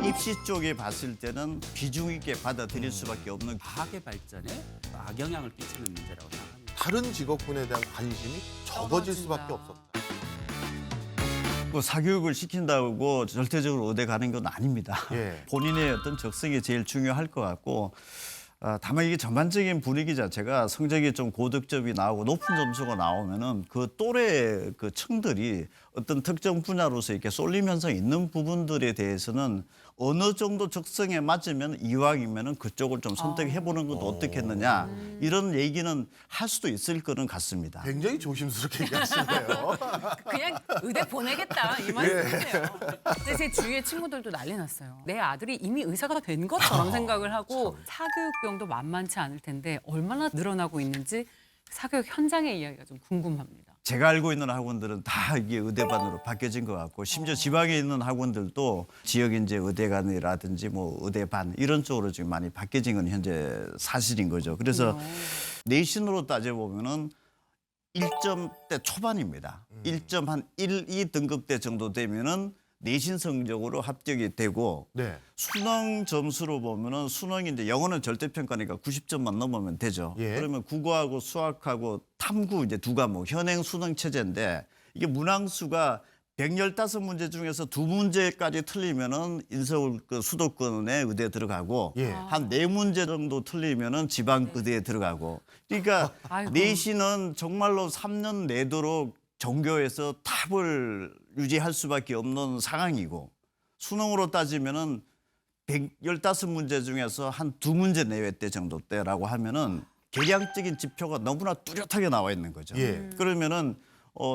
입시 쪽에 봤을 때는 비중 있게 받아들일 수밖에 없는 과학의 발전에 악영향을 끼치는 문제라고 생각합니다. 다른 직업군에 대한 관심이 적어질 수밖에 없었다. 뭐 사교육을 시킨다고 절대적으로 의대 가는 건 아닙니다. 예. 본인의 어떤 적성이 제일 중요할 것 같고 다만 이게 전반적인 분위기 자체가 성적이 좀 고득점이 나오고 높은 점수가 나오면은 그 또래 그 층들이 어떤 특정 분야로서 이렇게 쏠림 현상이 있는 부분들에 대해서는 어느 정도 적성에 맞으면 이왕이면은 그쪽을 좀 선택해 보는 것도 어떻겠느냐 이런 얘기는 할 수도 있을 거는 같습니다. 굉장히 조심스럽게 얘기하시네요. 그냥 의대 보내겠다 이 말씀이세요. 근데 제 주위의 친구들도 난리 났어요. 내 아들이 이미 의사가 된 것처럼 생각을 하고 사교육 비용도 만만치 않을 텐데 얼마나 늘어나고 있는지 사교육 현장의 이야기가 좀 궁금합니다. 제가 알고 있는 학원들은 다 이게 의대반으로 바뀌어진 것 같고 심지어 지방에 있는 학원들도 지역 이제 의대관이라든지 뭐 의대반 이런 쪽으로 지금 많이 바뀌어진 건 현재 사실인 거죠. 그래서 내신으로 따져보면은 1점대 초반입니다. 1점 한 1, 2등급대 정도 되면은 내신 성적으로 합격이 되고 네. 수능 점수로 보면은 수능이 이제 영어는 절대평가니까 90점만 넘으면 되죠. 예. 그러면 국어하고 수학하고 탐구 이제 두 과목 현행 수능 체제인데 이게 문항수가 115문제 중에서 2문제까지 틀리면은 인서울 그 수도권의 의대에 들어가고 예. 한 4문제 정도 틀리면은 지방 의대에 들어가고 그러니까 아이고. 내신은 정말로 3년 내도록 전교에서 탑을 유지할 수밖에 없는 상황이고 수능으로 따지면은 115문제 중에서 한 2문제 내외 때 정도 때라고 하면은 계량적인 지표가 너무나 뚜렷하게 나와 있는 거죠. 예. 그러면은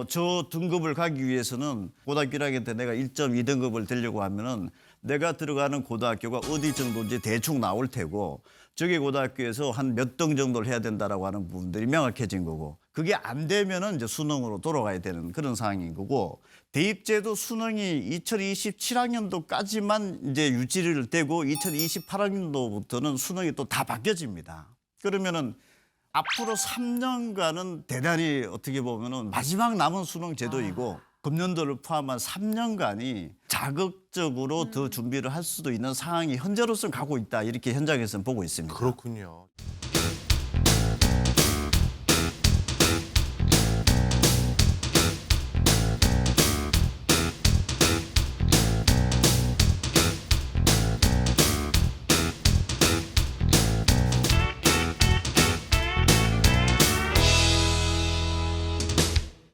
저 등급을 가기 위해서는 고등학교 1학년 때 내가 1.2등급을 되려고 하면은 내가 들어가는 고등학교가 어디 정도인지 대충 나올 테고 저기 고등학교에서 한 몇 등 정도를 해야 된다라고 하는 부분들이 명확해진 거고 그게 안 되면은 이제 수능으로 돌아가야 되는 그런 상황인 거고 대입제도 수능이 2027학년도까지만 이제 유지를 되고 2028학년도부터는 수능이 또 다 바뀌어집니다. 그러면은 앞으로 3년간은 대단히 어떻게 보면은 마지막 남은 수능 제도이고 금년도를 포함한 3년간이 자극적으로 더 준비를 할 수도 있는 상황이 현재로서는 가고 있다 이렇게 현장에서는 보고 있습니다. 그렇군요.